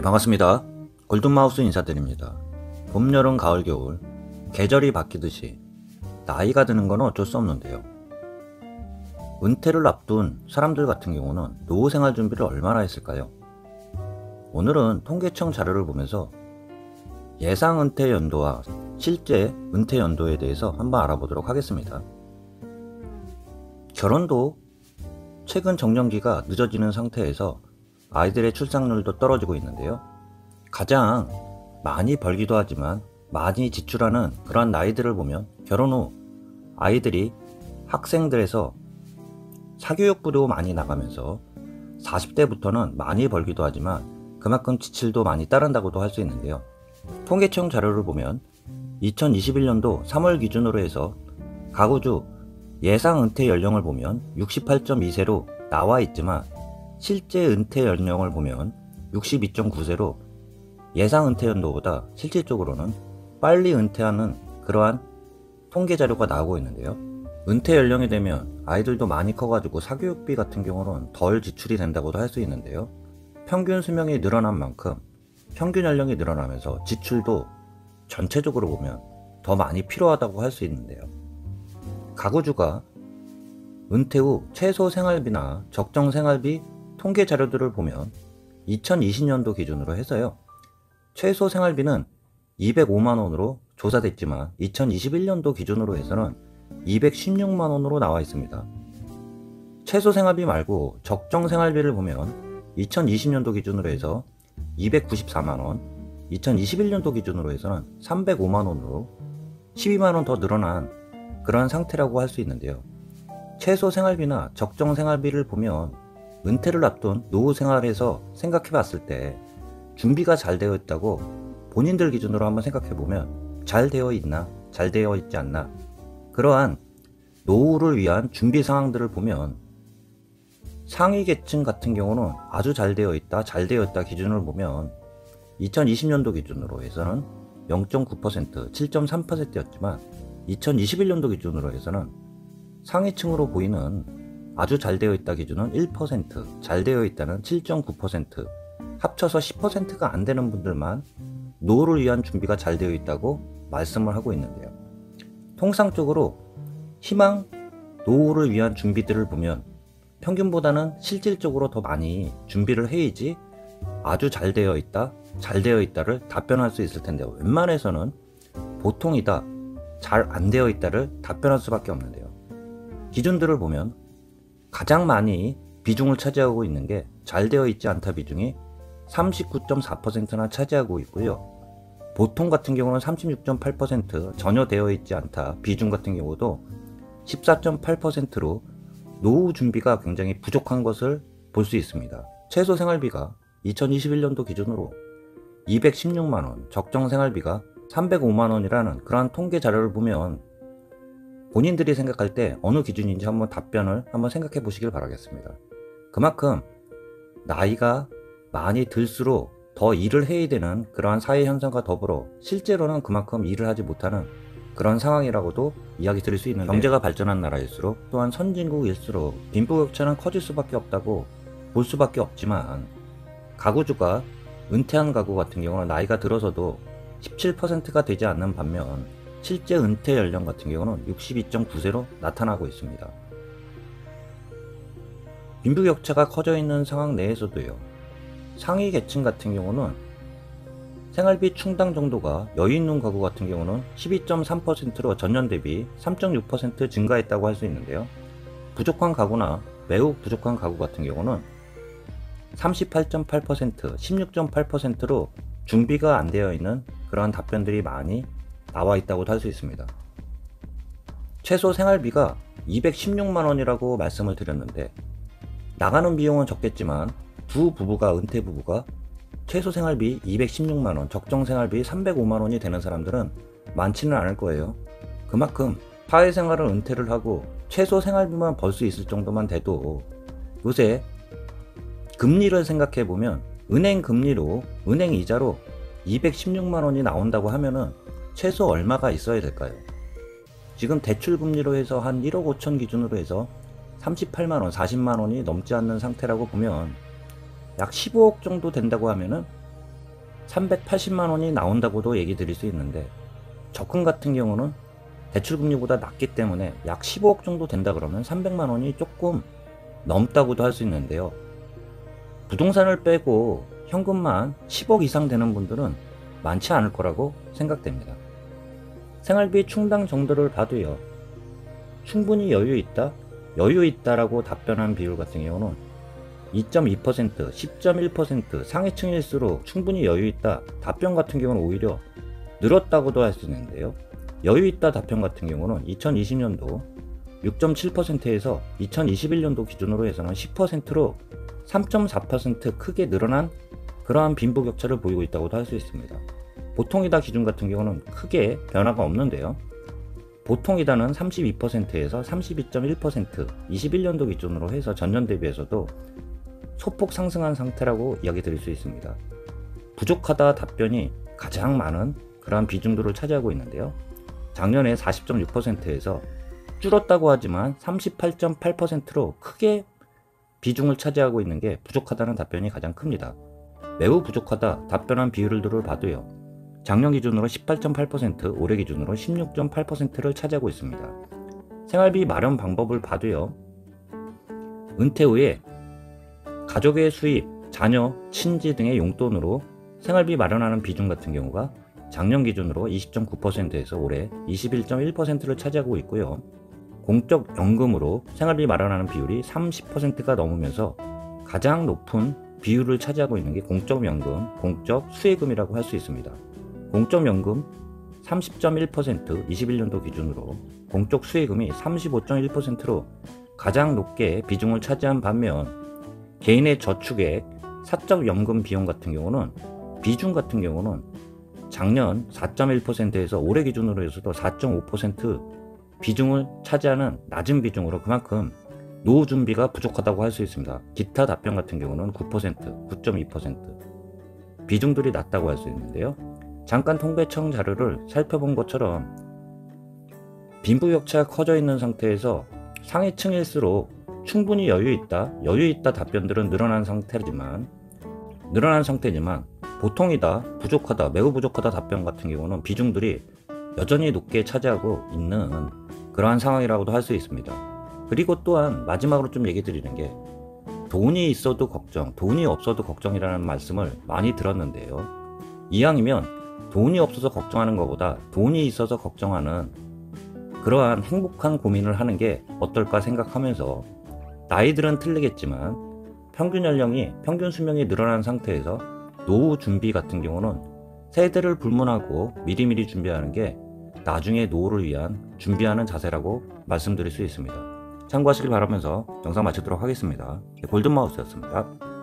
반갑습니다. 골든마우스 인사드립니다. 봄, 여름, 가을, 겨울 계절이 바뀌듯이 나이가 드는 건 어쩔 수 없는데요. 은퇴를 앞둔 사람들 같은 경우는 노후 생활 준비를 얼마나 했을까요? 오늘은 통계청 자료를 보면서 예상 은퇴 연도와 실제 은퇴 연도에 대해서 한번 알아보도록 하겠습니다. 결혼도 최근 정년기가 늦어지는 상태에서 아이들의 출산율도 떨어지고 있는데요. 가장 많이 벌기도 하지만 많이 지출하는 그런 나이들을 보면 결혼 후 아이들이 학생들에서 사교육부로 많이 나가면서 40대부터는 많이 벌기도 하지만 그만큼 지출도 많이 따른다고도 할 수 있는데요. 통계청 자료를 보면 2021년도 3월 기준으로 해서 가구주 예상 은퇴 연령을 보면 68.2세로 나와 있지만 실제 은퇴 연령을 보면 62.9세로 예상 은퇴 연도보다 실질적으로는 빨리 은퇴하는 그러한 통계 자료가 나오고 있는데요. 은퇴 연령이 되면 아이들도 많이 커가지고 사교육비 같은 경우는 덜 지출이 된다고도 할 수 있는데요. 평균 수명이 늘어난 만큼 평균 연령이 늘어나면서 지출도 전체적으로 보면 더 많이 필요하다고 할 수 있는데요. 가구주가 은퇴 후 최소 생활비나 적정 생활비 통계 자료들을 보면 2020년도 기준으로 해서요. 최소 생활비는 205만원으로 조사됐지만 2021년도 기준으로 해서는 216만원으로 나와 있습니다. 최소 생활비 말고 적정 생활비를 보면 2020년도 기준으로 해서 294만원, 2021년도 기준으로 해서는 305만원으로 12만원 더 늘어난 그런 상태라고 할 수 있는데요. 최소 생활비나 적정 생활비를 보면 은퇴를 앞둔 노후 생활에서 생각해 봤을 때 준비가 잘 되어 있다고 본인들 기준으로 한번 생각해 보면 잘 되어 있나, 잘 되어 있지 않나, 그러한 노후를 위한 준비 상황들을 보면 상위 계층 같은 경우는 아주 잘 되어 있다, 잘 되어 있다 기준을 보면 2020년도 기준으로 해서는 0.9%, 7.3%였지만 2021년도 기준으로 해서는 상위층으로 보이는 아주 잘 되어 있다 기준은 1%, 잘 되어 있다는 7.9%, 합쳐서 10%가 안 되는 분들만 노후를 위한 준비가 잘 되어 있다고 말씀을 하고 있는데요. 통상적으로 희망 노후를 위한 준비들을 보면 평균보다는 실질적으로 더 많이 준비를 해야지 아주 잘 되어 있다, 잘 되어 있다를 답변할 수 있을 텐데요. 웬만해서는 보통이다, 잘 안 되어 있다를 답변할 수밖에 없는데요. 기준들을 보면 가장 많이 비중을 차지하고 있는 게 잘 되어 있지 않다 비중이 39.4%나 차지하고 있고요. 보통 같은 경우는 36.8%, 전혀 되어 있지 않다 비중 같은 경우도 14.8%로 노후 준비가 굉장히 부족한 것을 볼 수 있습니다. 최소 생활비가 2021년도 기준으로 216만원, 적정 생활비가 305만원이라는 그러한 통계 자료를 보면 본인들이 생각할 때 어느 기준인지 한번 답변을 한번 생각해 보시길 바라겠습니다. 그만큼 나이가 많이 들수록 더 일을 해야 되는 그러한 사회 현상과 더불어 실제로는 그만큼 일을 하지 못하는 그런 상황이라고도 이야기 드릴 수 있는데, 경제가 발전한 나라일수록 또한 선진국일수록 빈부격차는 커질 수밖에 없다고 볼 수밖에 없지만 가구주가 은퇴한 가구 같은 경우는 나이가 들어서도 17%가 되지 않는 반면 실제 은퇴 연령 같은 경우는 62.9세로 나타나고 있습니다. 빈부격차가 커져 있는 상황 내에서도요, 상위 계층 같은 경우는 생활비 충당 정도가 여유 있는 가구 같은 경우는 12.3%로 전년 대비 3.6% 증가했다고 할 수 있는데요. 부족한 가구나 매우 부족한 가구 같은 경우는 38.8%, 16.8%로 준비가 안 되어 있는 그러한 답변들이 많이 나와 있다고 할 수 있습니다. 최소 생활비가 216만원이라고 말씀을 드렸는데 나가는 비용은 적겠지만 두 부부가, 은퇴 부부가 최소 생활비 216만원, 적정 생활비 305만원이 되는 사람들은 많지는 않을 거예요. 그만큼 사회생활을 은퇴를 하고 최소 생활비만 벌 수 있을 정도만 돼도 요새 금리를 생각해 보면 은행 금리로, 은행 이자로 216만원이 나온다고 하면은 최소 얼마가 있어야 될까요? 지금 대출금리로 해서 한 1억 5천 기준으로 해서 38만원, 40만원이 넘지 않는 상태라고 보면 약 15억 정도 된다고 하면은 380만원이 나온다고도 얘기 드릴 수 있는데, 적금 같은 경우는 대출금리보다 낮기 때문에 약 15억 정도 된다 그러면 300만원이 조금 넘다고도 할 수 있는데요. 부동산을 빼고 현금만 10억 이상 되는 분들은 많지 않을 거라고 생각됩니다. 생활비 충당 정도를 봐도요, 충분히 여유 있다, 여유 있다라고 답변한 비율 같은 경우는 2.2%, 10.1%, 상위층일수록 충분히 여유 있다 답변 같은 경우는 오히려 늘었다고도 할 수 있는데요. 여유 있다 답변 같은 경우는 2020년도 6.7%에서 2021년도 기준으로 해서는 10%로 3.4% 크게 늘어난 그러한 빈부격차를 보이고 있다고도 할 수 있습니다. 보통이다 기준 같은 경우는 크게 변화가 없는데요. 보통이다는 32%에서 32.1%, 21년도 기준으로 해서 전년 대비해서도 소폭 상승한 상태라고 이야기 드릴 수 있습니다. 부족하다 답변이 가장 많은 그러한 비중들을 차지하고 있는데요. 작년에 40.6%에서 줄었다고 하지만 38.8%로 크게 비중을 차지하고 있는 게 부족하다는 답변이 가장 큽니다. 매우 부족하다 답변한 비율들을 봐도요, 작년 기준으로 18.8%, 올해 기준으로 16.8%를 차지하고 있습니다. 생활비 마련 방법을 봐도요, 은퇴 후에 가족의 수입, 자녀, 친지 등의 용돈으로 생활비 마련하는 비중 같은 경우가 작년 기준으로 20.9%에서 올해 21.1%를 차지하고 있고요. 공적 연금으로 생활비 마련하는 비율이 30%가 넘으면서 가장 높은 비율을 차지하고 있는 게 공적연금, 공적수혜금이라고 할 수 있습니다. 공적연금 30.1%, 21년도 기준으로 공적수혜금이 35.1%로 가장 높게 비중을 차지한 반면, 개인의 저축액, 사적연금 비용 같은 경우는 비중 같은 경우는 작년 4.1%에서 올해 기준으로 해서도 4.5% 비중을 차지하는 낮은 비중으로 그만큼 노후 준비가 부족하다고 할 수 있습니다. 기타 답변 같은 경우는 9%, 9.2% 비중들이 낮다고 할 수 있는데요. 잠깐 통계청 자료를 살펴본 것처럼 빈부격차가 커져 있는 상태에서 상위층일수록 충분히 여유 있다 답변들은 늘어난 상태지만 보통이다, 부족하다, 매우 부족하다 답변 같은 경우는 비중들이 여전히 높게 차지하고 있는 그러한 상황이라고도 할 수 있습니다. 그리고 또한 마지막으로 좀 얘기 드리는 게, 돈이 있어도 걱정, 돈이 없어도 걱정이라는 말씀을 많이 들었는데요. 이왕이면 돈이 없어서 걱정하는 것보다 돈이 있어서 걱정하는 그러한 행복한 고민을 하는 게 어떨까 생각하면서, 나이들은 틀리겠지만 평균 수명이 늘어난 상태에서 노후 준비 같은 경우는 세대를 불문하고 미리미리 준비하는 게 나중에 노후를 위한 준비하는 자세라고 말씀드릴 수 있습니다. 참고하시길 바라면서 영상 마치도록 하겠습니다. 골든마우스였습니다.